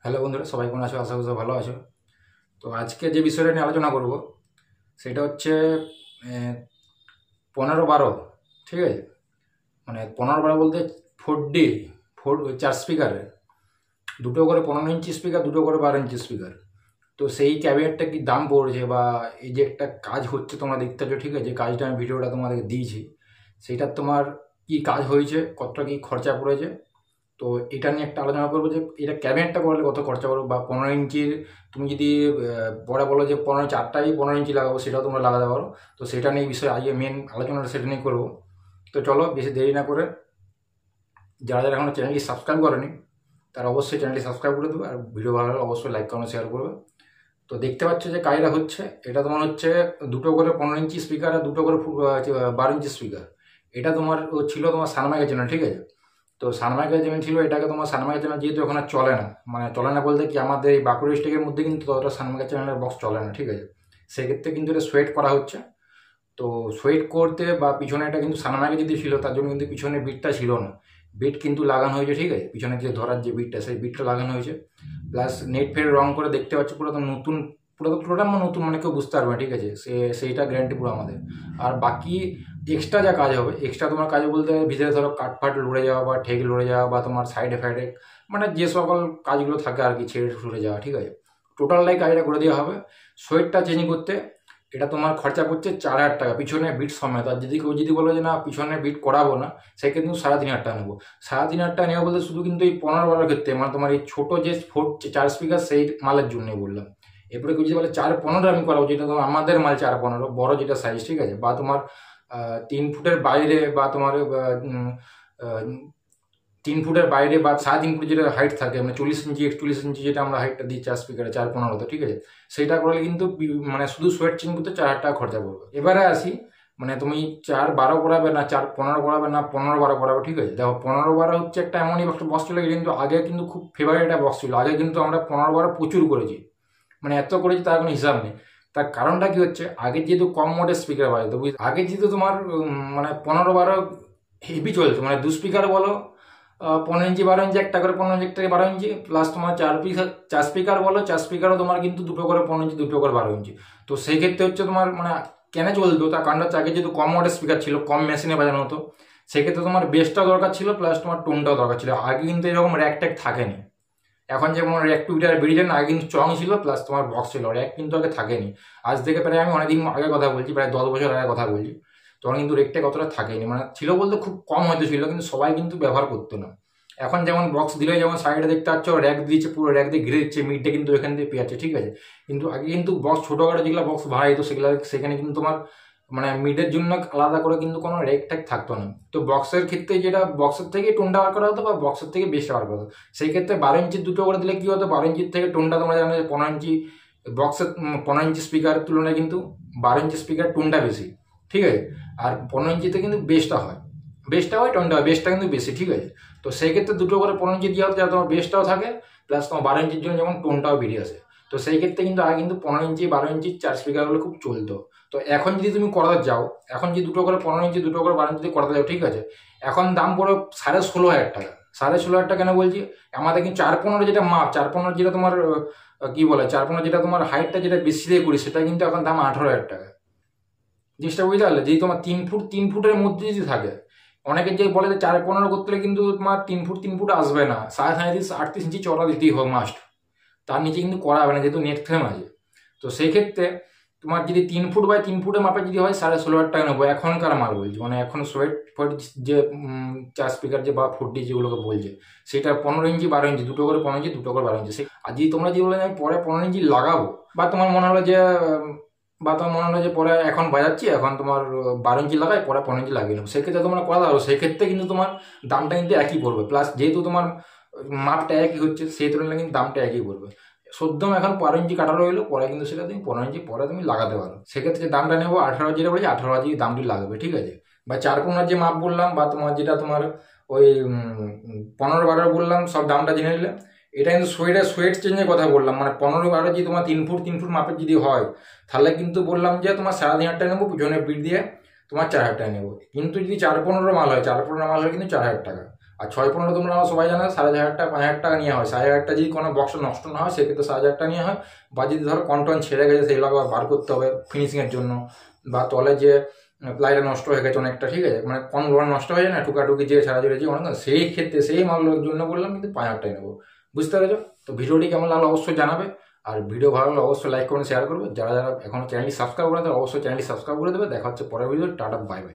Hello বন্ধুরা, সবাই কেমন আছো? আশা করি সবাই ভালো আছো। তো আজকে যে বিষয়টা নিয়ে আলোচনা করব সেটা হচ্ছে 15-12। ঠিক আছে, মানে 15-12 বলতে 4D, 4 স্পিকারের দুটো করে 15 ইঞ্চি স্পিকার, দুটো করে 12 ইঞ্চি স্পিকার। তো সেই ক্যাবিনেটটা কি দাম পড়ছে, বা এই যে একটা কাজ হচ্ছে তোমরা দেখতে পাচ্ছ, ঠিক আছে, যে কাজটা আমি ভিডিওটা তোমাদেরকে দিয়েছি সেইটার তোমার কি কাজ হয়েছে, কতটা কি খরচা পড়েছে। তো এটা নিয়ে একটা আলোচনা করবো যে এটা ক্যাবিনেটটা করলে কত খরচা করবো, বা 15 ইঞ্চির তুমি যদি পরে বলো যে 4টাই 15 ইঞ্চি লাগাবো, সেটাও তোমরা লাগাতে পারো। তো সেটা নিয়ে বিষয় আজকে মেন আলোচনাটা সেটা নিয়ে করবো। তো চলো বেশি দেরি না করে, যারা যারা এখনো চ্যানেলটি সাবস্ক্রাইব করেনি তারা অবশ্যই চ্যানেলটি সাবস্ক্রাইব করে দেবে, আর ভিডিও ভালো লাগলে অবশ্যই লাইক কমেন্ট শেয়ার করবে। তো দেখতে পাচ্ছ যে কাজটা হচ্ছে, এটা তোমার হচ্ছে দুটো করে 15 ইঞ্চি স্পিকার আর দুটো করে 12 ইঞ্চি স্পিকার। এটা তোমার ছিল তোমার সানমাইকের জন্য, ঠিক আছে। তো সানমাইকের চ্যানেল ছিল, এটাকে তোমার সানমাইকের চ্যানেল যেহেতু এখন আর চলে না, মানে চলে না বলতে কি, আমাদের এই বাঁকুড়া ডিস্ট্রিক্টের মধ্যে কিন্তু ততটা সানমাইকের চ্যানেলের বক্স চলে না, ঠিক আছে। সেক্ষেত্রে কিন্তু এটা সোয়েট করা হচ্ছে। তো সোয়েট করতে বা পিছনে এটা কিন্তু সানমাইকে যদি ছিল, তার জন্য কিন্তু পিছনে বিটটা ছিল না, বিট কিন্তু লাগানো হয়েছে, ঠিক আছে। পিছনে যে ধরার যে বিটটা, সেই বিটটা লাগানো হয়েছে। প্লাস নেট ফের রং করে দেখতে পাচ্ছি পুরো তো নতুন, পুরো তো পুরোটা নতুন, মানে কেউ বুঝতে পারবে না, ঠিক আছে। সেইটা গ্যারান্টি পুরো আমাদের। আর বাকি এক্সট্রা যা কাজ হবে, এক্সট্রা তোমার কাজ বলতে ভিতরে ধরো কাঠফাট লড়ে যাওয়া বা ঠেক লড়ে যাওয়া, বা তোমার সাইডে ফাইডে মানে যে সকল কাজগুলো থাকে আর কি, ছেড়ে ছুড়ে যাওয়া, ঠিক আছে, টোটালটাই কাজটা করে দেওয়া হবে। সোয়েটটা চেঞ্জ করতে এটা তোমার খরচা পড়ছে 4,000 টাকা পিছনে বিট সমেত। আর যদি কেউ যদি বলো যে না পিছনে বিট করাবো না, সেক্ষেত্রে কিন্তু 3,500 টাকা নেবো। 3,500 টাকা নেবো বলতে শুধু কিন্তু এই 15-12 ক্ষেত্রে, মানে তোমার এই ছোটো যে 4 স্পিকার সেই মালের জন্যই বললাম। এরপরে কেউ যদি বলে 4-15 আমি করাবো, যেটা তোমার আমাদের মাল 4-15 বড় যেটা সাইজ, ঠিক আছে, বা তোমার 3 ফুটের বাইরে, বা তোমার 3 ফুটের বাইরে, বা 3.5 ফুট যেটা হাইট থাকে, মানে 40 ইঞ্চি 41 ইঞ্চি যেটা আমরা হাইটটা দিই 4 স্পিকারে 4-15, ঠিক আছে। সেইটা করলে কিন্তু মানে শুধু সোয়েট চেঞ্জ করতে 4,000 টাকা খরচা পড়বে। এবারে আসি, মানে তুমি 4-12 করাবে না 4-15 করাবে না 15-12 করাবে, ঠিক আছে। দেখো 15-12 হচ্ছে একটা এমনই একটা বক্স ছিল, কিন্তু আগে কিন্তু খুব ফেভারিট একটা বক্স ছিল। আগে কিন্তু আমরা 15-12 প্রচুর করেছি, মানে এত করেছি তার কোনো হিসাব নেই। তার কারণটা কি হচ্ছে, আগে যেহেতু কম মোডের স্পিকার বাজতো, আগে যেহেতু তোমার মানে 15-12 হেভি চলছে, মানে 2 স্পিকার বলো, 15 ইঞ্চি 12 ইঞ্চি, একটা করে 15 ইঞ্চি একটা করে 12 ইঞ্চি, প্লাস তোমার 4 স্পিকার বলো, 4 স্পিকারও তোমার কিন্তু দুটো করে 15 ইঞ্চি, দুটো করে 12 ইঞ্চি। তো সেই ক্ষেত্রে হচ্ছে তোমার মানে কেন চলতো, তার কারণটা হচ্ছে আগে যেহেতু কম মোডের স্পিকার ছিল, কম মেশিনে বাজানো হতো, সেক্ষেত্রে তোমার বেসটাও দরকার ছিল, প্লাস তোমার টোনটাও দরকার ছিল। আগে কিন্তু এরকম র্যাক ট্যাক থাকেনি। এখন যেমন র্যাক টুইটার বেরিয়ে না, আগে কিন্তু চং ছিল, প্লাস তোমার বক্স ছিল, র্যাক কিন্তু আগে থাকেনি। আজ থেকে প্রায় আমি অনেকদিন আগে কথা বলছি, প্রায় 10 বছর আগে কথা বলছি। তখন কিন্তু রেকটা কতটা থাকেনি, মানে ছিল বলতে খুব কম হয়তো ছিল, কিন্তু সবাই কিন্তু ব্যবহার করতো না। এখন যেমন বক্স দিলে যেমন সাইডে দেখতে পাচ্ছ র্যাক দিয়েছে, পুরো র্যাক দিয়ে ঘিরে দিচ্ছে, মিডটা কিন্তু এখান দিয়ে পেয়ে যাচ্ছে, ঠিক আছে। কিন্তু আগে কিন্তু বক্স ছোটোখাটো যেগুলো বক্স ভাড়া যেত, সেগুলো সেখানে কিন্তু তোমার মানে মিডের জন্য আলাদা করে কিন্তু কোনো রেক ট্যাক থাকতো না। তো বক্সের ক্ষেত্রে যেটা বক্সের থেকে টোনটা বার করা হতো, বা বক্সের থেকে বেশটা বার করা হতো, সেই ক্ষেত্রে 12 ইঞ্চির দুটো করে দিলে কি হতো, 12 ইঞ্চির থেকে টোনটা তোমরা জানো যে 15 ইঞ্চি বক্সের 15 ইঞ্চি স্পিকারের তুলনায় কিন্তু 12 ইঞ্চি স্পিকার টোনটা বেশি, ঠিক আছে। আর 15 ইঞ্চিতে কিন্তু বেসটা হয়, টোনটা হয়, বেসটা কিন্তু বেশি, ঠিক আছে। তো সেই ক্ষেত্রে দুটো করে 15 ইঞ্চি দেওয়া হতো, যাতে তোমার বেসটাও থাকে, প্লাস তোমার 12 ইঞ্চির জন্য যেমন টোনটাও বেরিয়ে আসে। তো সেই ক্ষেত্রে কিন্তু আগে কিন্তু 15 ইঞ্চি 12 ইঞ্চি 4 স্পিকারগুলো খুব চলতো। তো এখন যদি তুমি করাতে যাও, এখন যদি দুটো করে 15 ইঞ্চি দুটো করে 12 ইঞ্চি যদি করাতে যাও, ঠিক আছে, এখন দাম পড়ে 16,500 টাকা। 16,500 কেন বলছি, আমাদের কিন্তু 4-15 যেটা মাপ, 4-15 যেটা তোমার কি বলে 4-15 যেটা তোমার হাইটটা যেটা বেশি দিয়ে করি, সেটা কিন্তু এখন দাম 18,000 টাকা। জিনিসটা বুঝতে পারলে, যদি তোমার 3 ফুটের মধ্যে যদি থাকে, অনেকে যে বলে যে 4-15 করতে হলে কিন্তু তোমার 3 ফুট আসবে না, 37-38 ইঞ্চি চড়া দিতেই হবে মাস্ট, তার নিচে কিন্তু করা হবে না, যেহেতু নেট ফ্রেম আছে। তো সেই ক্ষেত্রে তোমার যদি 3 ফুট বাই 3 ফুটের মাপে যদি হয়, 16,500 টাকা নেবো এখনকার মাল বলছি, মানে এখন সোয়েট ফোয়েট যে 4 স্পিকার যে বা 4D যেগুলোকে বলছে, সেটা 15 ইঞ্চি 12 ইঞ্চি দুটো করে 15 ইঞ্চি দুটো করে 12 ইঞ্চি। আর যদি তোমরা যদি বলে আমি পরে 15 ইঞ্চি লাগাবো, বা তোমার মনে হলো যে পরে এখন বাজাচ্ছি, এখন তোমার 12 ইঞ্চি লাগাই, পরে 15 ইঞ্চি লাগিয়ে নেবো, সেক্ষেত্রে তোমরা করা দাও, সেক্ষেত্রে কিন্তু তোমার দামটা কিন্তু একই পড়বে। প্লাস যেহেতু তোমার মাপটা একই হচ্ছে, সেই তুলনায় কিন্তু দামটা একই পড়বে। সদ্যম এখন 12 ইঞ্চি কাটা রইলো, পরে কিন্তু সেটা তুমি 15 ইঞ্চি পরে তুমি লাগাতে পারো। সেক্ষেত্রে দামটা নেবো 18,000, যেটা বলেছি 18,000 দামটি লাগবে, ঠিক আছে। বা 4-15 যে মাপ বললাম, বা তোমার যেটা তোমার ওই 15-12 বললাম, সব দামটা জেনে নিলে। এটা কিন্তু সোয়েট চেঞ্জের কথা বললাম, মানে 15-12 যদি তোমার 3 ফুট মাপের যদি হয়, তাহলে কিন্তু বললাম যে তোমার 3,500 টাকা নেবো, পিছনে বিট দিয়ে তোমার 4,000 টাকা নেবো। কিন্তু যদি 4-15 মাল হয়, 4-15 মাল হয় কিন্তু 4,000 টাকা। আর 6-15 তোমরা সবাই জানো 4,500 টাকা 5,000 টাকা নেওয়া হয়। 4,500 টাকা যদি কোনো বক্স নষ্ট না হয় সেক্ষেত্রে 7,000 টাকা নেওয়া হয়। বা যদি ধরো কন্টন ছেড়ে গেছে সেগুলো আবার বার করতে হবে ফিনিশিংয়ের জন্য, বা তলে যে প্লাইটা নষ্ট হয়ে গেছে অনেকটা, ঠিক আছে, মানে কোনগুলো নষ্ট হয়ে যায় না টুকাটুকি যে ছাড়াছাড়ি যে অনেক, সেই ক্ষেত্রে সেই মালগুলোর জন্য বললাম কিন্তু 5,000 টাকা নেবো। বুঝতে পেরেছো? তো ভিডিওটি কেমন লাগলো অবশ্যই জানাবে, আর ভিডিও ভালো লাগলে অবশ্যই লাইক করুন, শেয়ার করবে। যারা যারা এখনো চ্যানেলটি সাবস্ক্রাইব করে তারা অবশ্যই চ্যানেলটি সাবস্ক্রাইব করে দেবে। দেখা হচ্ছে পরের ভিডিও। Tata, bye bye.